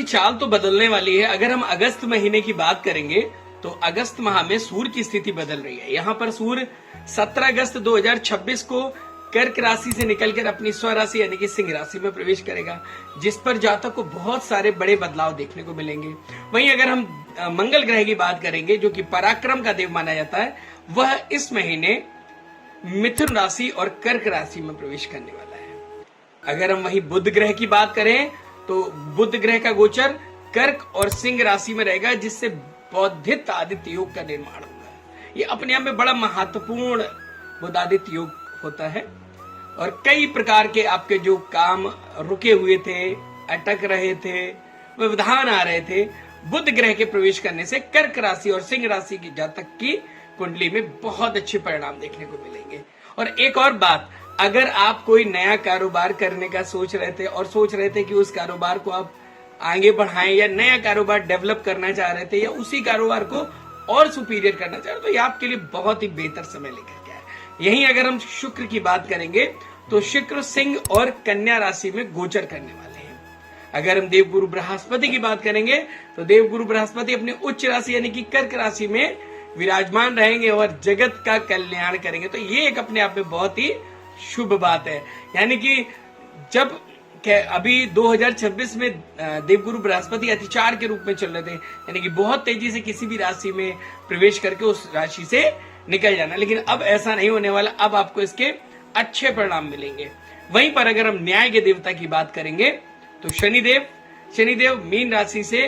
चाल तो बदलने वाली है। अगर हम अगस्त महीने की बात करेंगे तो अगस्त माह में सूर्य की स्थिति बदल रही है। यहाँ पर सूर्य 17 अगस्त 2026 को कर्क राशि से निकलकर अपनी स्व राशि यानी कि सिंह राशि में प्रवेश करेगा, जिस पर जातक को बहुत सारे बड़े बदलाव देखने को मिलेंगे। वहीं अगर हम मंगल ग्रह की बात करेंगे, जो कि पराक्रम का देव माना जाता है, वह इस महीने मिथुन राशि और कर्क राशि में प्रवेश करने वाला है। अगर हम वही बुध ग्रह की बात करें तो बुध ग्रह का गोचर कर्क और सिंह राशि में रहेगा, जिससे बौद्धित आदित्य योग का निर्माण होगा। ये अपने आप में बड़ा महत्वपूर्ण बुधादित्य योग होता है और कई प्रकार के आपके जो काम रुके हुए थे, अटक रहे थे, व्यवधान आ रहे थे, बुध ग्रह के प्रवेश करने से कर्क राशि और सिंह राशि की जातक की कुंडली में बहुत अच्छे परिणाम देखने को मिलेंगे। और एक और बात, अगर आप कोई नया कारोबार करने का सोच रहे थे और सोच रहे थे कि उस कारोबार को आप आगे बढ़ाएं या नया कारोबार डेवलप करना चाह रहे थे या उसी कारोबार को और सुपीरियर करना चाह रहे, तो ये आपके लिए बहुत ही बेहतर समय लेकर के आए। यहीं अगर हम शुक्र की बात करेंगे तो शुक्र सिंह और कन्या राशि में गोचर करने वाले हैं। अगर हम देवगुरु बृहस्पति की बात करेंगे तो देवगुरु बृहस्पति अपनी उच्च राशि यानी कि कर्क राशि में विराजमान रहेंगे और जगत का कल्याण करेंगे। तो ये एक अपने आप में बहुत ही शुभ बात है। यानी कि जब अभी 2026 में देवगुरु बृहस्पति अतिचार के रूप में चल रहे थे, यानी कि बहुत तेजी से किसी भी राशि में प्रवेश करके उस राशि से निकल जाना, लेकिन अब ऐसा नहीं होने वाला। अब आपको इसके अच्छे परिणाम मिलेंगे। वहीं पर अगर हम न्याय के देवता की बात करेंगे तो शनिदेव मीन राशि से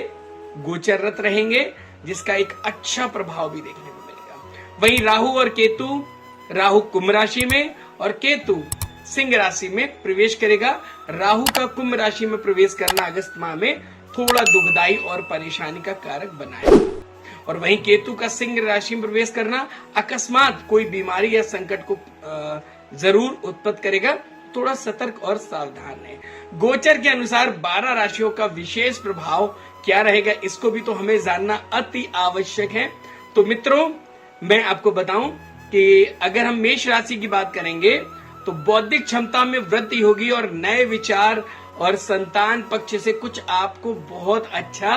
गोचररत रहेंगे, जिसका एक अच्छा प्रभाव भी देखने को मिलेगा। वहीं राहु और केतु, राहु कुंभ राशि में और केतु सिंह राशि में प्रवेश करेगा। राहु का कुंभ राशि में प्रवेश करना अगस्त माह में थोड़ा दुखदाई और परेशानी का कारक बनाएगा। और वहीं केतु का सिंह राशि में प्रवेश करना अकस्मात कोई बीमारी या संकट को जरूर उत्पन्न करेगा। थोड़ा सतर्क और सावधान है। गोचर के अनुसार 12 राशियों का विशेष प्रभाव क्या रहेगा, इसको भी तो हमें जानना अति आवश्यक है। तो मित्रों, मैं आपको बताऊं कि अगर हम मेष राशि की बात करेंगे तो बौद्धिक क्षमता में वृद्धि होगी और नए विचार और संतान पक्ष से कुछ आपको बहुत अच्छा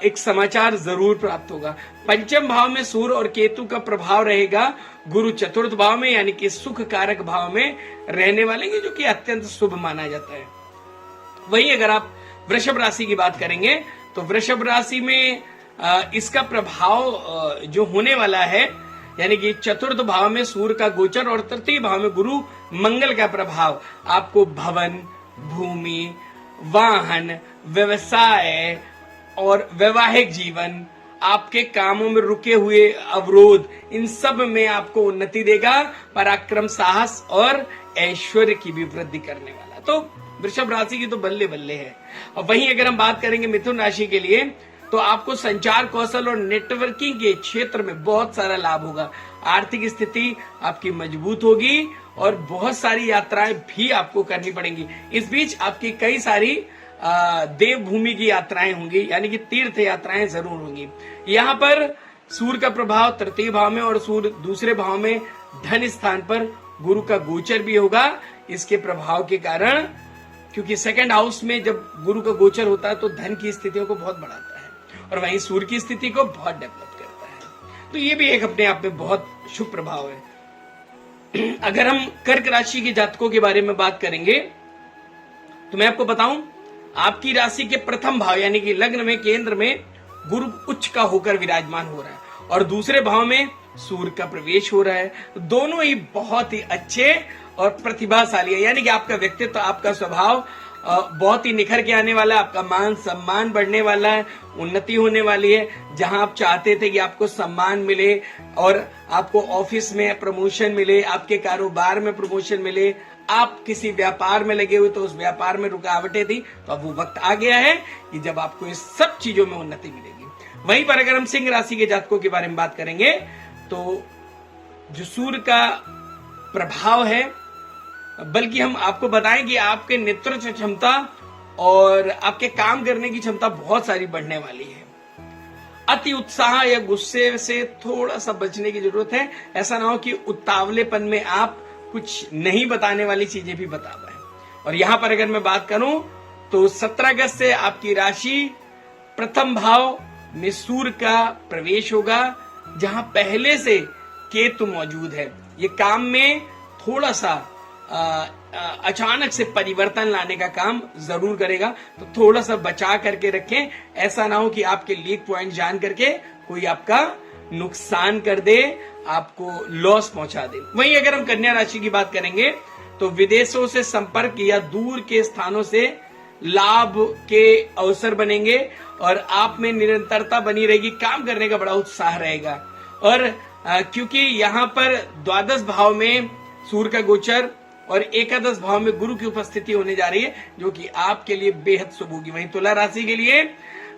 एक समाचार जरूर प्राप्त होगा। पंचम भाव में सूर्य और केतु का प्रभाव रहेगा। गुरु चतुर्थ भाव में यानी कि सुख कारक भाव में रहने वाले, जो कि अत्यंत शुभ माना जाता है। वहीं अगर आप वृषभ राशि की बात करेंगे तो वृषभ राशि में इसका प्रभाव जो होने वाला है, यानी कि चतुर्थ भाव में सूर्य का गोचर और तृतीय भाव में गुरु मंगल का प्रभाव आपको भवन, भूमि, वाहन, व्यवसाय और वैवाहिक जीवन, आपके कामों में रुके हुए अवरोध, इन सब में आपको उन्नति देगा। पराक्रम, साहस और ऐश्वर्य की भी वृद्धि करने वाला। तो वृषभ राशि की तो बल्ले बल्ले है। और वहीं अगर हम बात करेंगे मिथुन राशि के लिए तो आपको संचार कौशल और नेटवर्किंग के क्षेत्र में बहुत सारा लाभ होगा। आर्थिक स्थिति आपकी मजबूत होगी और बहुत सारी यात्राएं भी आपको करनी पड़ेंगी। इस बीच आपकी कई सारी देवभूमि की यात्राएं होंगी, यानी कि तीर्थ यात्राएं जरूर होंगी। यहाँ पर सूर्य का प्रभाव तृतीय भाव में और सूर्य दूसरे भाव में धन स्थान पर गुरु का गोचर भी होगा। इसके प्रभाव के कारण, क्योंकि सेकंड हाउस में जब गुरु का गोचर होता है तो धन की स्थितियों को बहुत बढ़ाता है और वहीं सूर्य की स्थिति को बहुत डेवलप करता है। तो ये भी एक अपने आप में बहुत शुभ प्रभाव है। अगर हम कर्क राशि के जातकों के बारे में बात करेंगे तो मैं आपको बताऊं, आपकी राशि के प्रथम भाव यानी कि लग्न में केंद्र में गुरु उच्च का होकर विराजमान हो रहा है और दूसरे भाव में सूर्य का प्रवेश हो रहा है। दोनों ही बहुत ही अच्छे और प्रतिभाशाली है, यानी कि आपका व्यक्तित्व, आपका स्वभाव बहुत ही निखर के आने वाला है। आपका मान सम्मान बढ़ने वाला है, उन्नति होने वाली है। जहां आप चाहते थे कि आपको सम्मान मिले और आपको ऑफिस में प्रमोशन मिले, आपके कारोबार में प्रमोशन मिले, आप किसी व्यापार में लगे हुए तो उस व्यापार में रुकावटें थी, तो अब वो वक्त आ गया है कि जब आपको इस सब चीजों में उन्नति मिलेगी। वहीं पर अगर हम सिंह राशि के जातकों के बारे में बात करेंगे तो जो सूर्य का प्रभाव है, बल्कि हम आपको बताएं कि आपके नेतृत्व क्षमता और आपके काम करने की क्षमता बहुत सारी बढ़ने वाली है। अति उत्साह या गुस्से से थोड़ा सा बचने की जरूरत है। ऐसा ना हो कि उतावलेपन में आप कुछ नहीं बताने वाली चीजें भी बता पाए। और यहां पर अगर मैं बात करूं तो 17 अगस्त से आपकी राशि प्रथम भाव में सूर्य का प्रवेश होगा, जहां पहले से केतु मौजूद है। ये काम में थोड़ा सा अचानक से परिवर्तन लाने का काम जरूर करेगा, तो थोड़ा सा बचा करके रखें। ऐसा ना हो कि आपके लीक पॉइंट जान करके कोई आपका नुकसान कर दे, आपको लॉस पहुंचा दे। वहीं अगर हम कन्या राशि की बात करेंगे तो विदेशों से संपर्क या दूर के स्थानों से लाभ के अवसर बनेंगे और आप में निरंतरता बनी रहेगी, काम करने का बड़ा उत्साह रहेगा। और क्योंकि यहाँ पर द्वादश भाव में सूर्य का गोचर और एकादश भाव में गुरु की उपस्थिति होने जा रही है, जो कि आपके लिए बेहद शुभ होगी। वहीं तुला राशि के लिए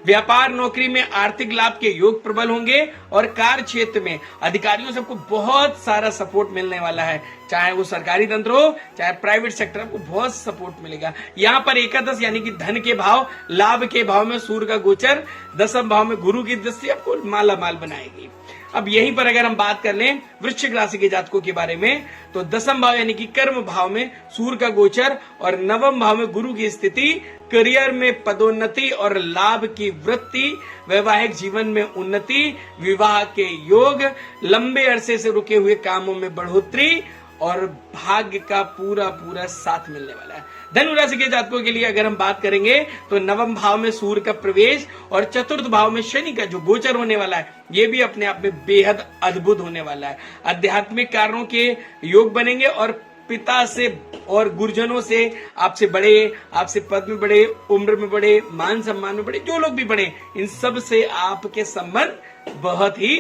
व्यापार नौकरी में आर्थिक लाभ के योग प्रबल होंगे और कार्य क्षेत्र में अधिकारियों से आपको बहुत सारा सपोर्ट मिलने वाला है, चाहे वो सरकारी तंत्र हो चाहे प्राइवेट सेक्टर, आपको बहुत सपोर्ट मिलेगा। यहाँ पर एकादश यानी कि धन के भाव, लाभ के भाव में सूर्य का गोचर, दसम भाव में गुरु की दृष्टि आपको माला माल बनाएगी। अब यहीं पर अगर हम बात कर लें वृश्चिक राशि के जातकों के बारे में, तो दसम भाव यानी कि कर्म भाव में सूर्य का गोचर और नवम भाव में गुरु की स्थिति करियर में पदोन्नति और लाभ की वृद्धि, वैवाहिक जीवन में उन्नति, विवाह के योग, लंबे अरसे से रुके हुए कामों में बढ़ोतरी और भाग्य का पूरा पूरा साथ मिलने वाला है। धनु राशि के जातकों के लिए अगर हम बात करेंगे तो नवम भाव में सूर्य का प्रवेश और चतुर्थ भाव में शनि का जो गोचर होने वाला है, ये भी अपने आप में बेहद अद्भुत होने वाला है। आध्यात्मिक कार्यों के योग बनेंगे और पिता से और गुरुजनों से, आपसे बड़े, आपसे पद में बड़े, उम्र में बड़े, मान सम्मान में बड़े, जो लोग भी बड़े, इन सब से आपके संबंध बहुत ही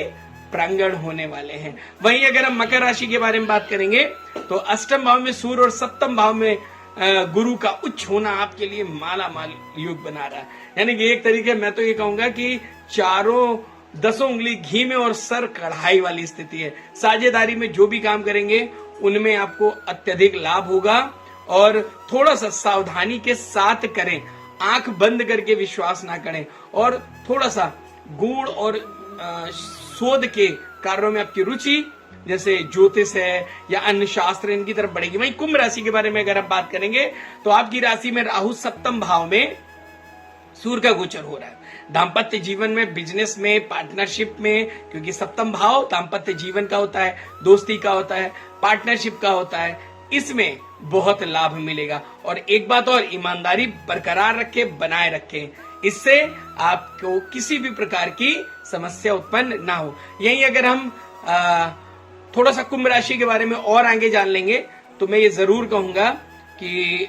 प्रांगण होने वाले हैं। वहीं अगर हम मकर राशि के बारे में बात करेंगे तो अष्टम भाव में सूर्य और सप्तम भाव में गुरु का उच्च होना आपके लिए माला माल योग बना रहा है। यानी कि एक तरीके मैं तो ये कहूंगा कि चारों दसों उंगली घी में और सर कढ़ाई वाली स्थिति है। साझेदारी में जो भी काम करेंगे उनमें आपको अत्यधिक लाभ होगा और थोड़ा सा सावधानी के साथ करें, आंख बंद करके विश्वास ना करें और थोड़ा सा गूढ़ और शोध के कार्यों में आपकी रुचि, जैसे ज्योतिष है या अन्य शास्त्र, इनकी तरफ बढ़ेगी। वहीं कुंभ राशि के बारे में अगर आप बात करेंगे तो आपकी राशि में राहु सप्तम भाव में सूर्य का गोचर हो रहा है। दाम्पत्य जीवन में, बिजनेस में, पार्टनरशिप में, क्योंकि सप्तम भाव दाम्पत्य जीवन का होता है, दोस्ती का होता है, पार्टनरशिप का होता है, इसमें बहुत लाभ मिलेगा। और एक बात और, ईमानदारी बरकरार रखे, बनाए रखें, इससे आपको किसी भी प्रकार की समस्या उत्पन्न ना हो। यही अगर हम थोड़ा सा कुंभ राशि के बारे में और आगे जान लेंगे तो मैं ये जरूर कहूंगा कि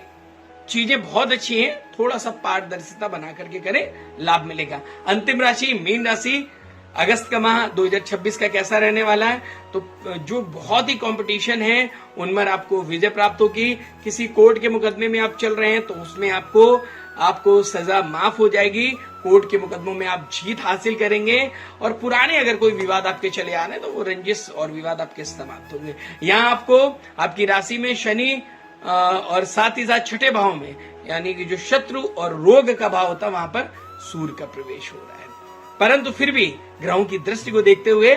चीजें बहुत अच्छी हैं, थोड़ा सा पारदर्शिता बना करके करें, लाभ मिलेगा। अंतिम राशि मीन राशि, अगस्त का माह 2026 का कैसा रहने वाला है, तो जो बहुत ही कंपटीशन है उनमें आपको विजय प्राप्त होगी। किसी कोर्ट के मुकदमे में आप चल रहे हैं तो उसमें आपको सजा माफ हो जाएगी, कोर्ट के मुकदमों में आप जीत हासिल करेंगे और पुराने अगर कोई विवाद आपके चले आ रहे हैं तो वो रंजिश और विवाद आपके समाप्त होंगे। यहाँ आपको आपकी राशि में शनि और साथ ही साथ छठे भाव में, यानी कि जो शत्रु और रोग का भाव होता है, वहां पर सूर्य का प्रवेश हो रहा है। परंतु फिर भी ग्रहों की दृष्टि को देखते हुए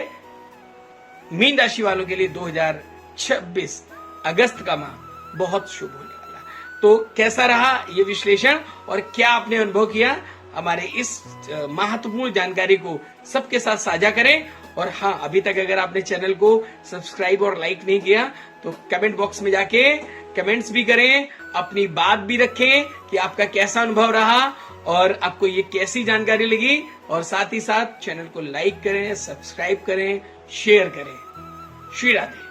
मीन राशि वालों के लिए 2026 अगस्त का माह बहुत शुभ होने वाला है। तो कैसा रहा ये विश्लेषण और क्या आपने अनुभव किया, हमारे इस महत्वपूर्ण जानकारी को सबके साथ साझा करें। और हाँ, अभी तक अगर आपने चैनल को सब्सक्राइब और लाइक नहीं किया तो कमेंट बॉक्स में जाके कमेंट्स भी करें, अपनी बात भी रखें कि आपका कैसा अनुभव रहा और आपको ये कैसी जानकारी लगी, और साथ ही साथ चैनल को लाइक करें, सब्सक्राइब करें, शेयर करें। श्री राधे।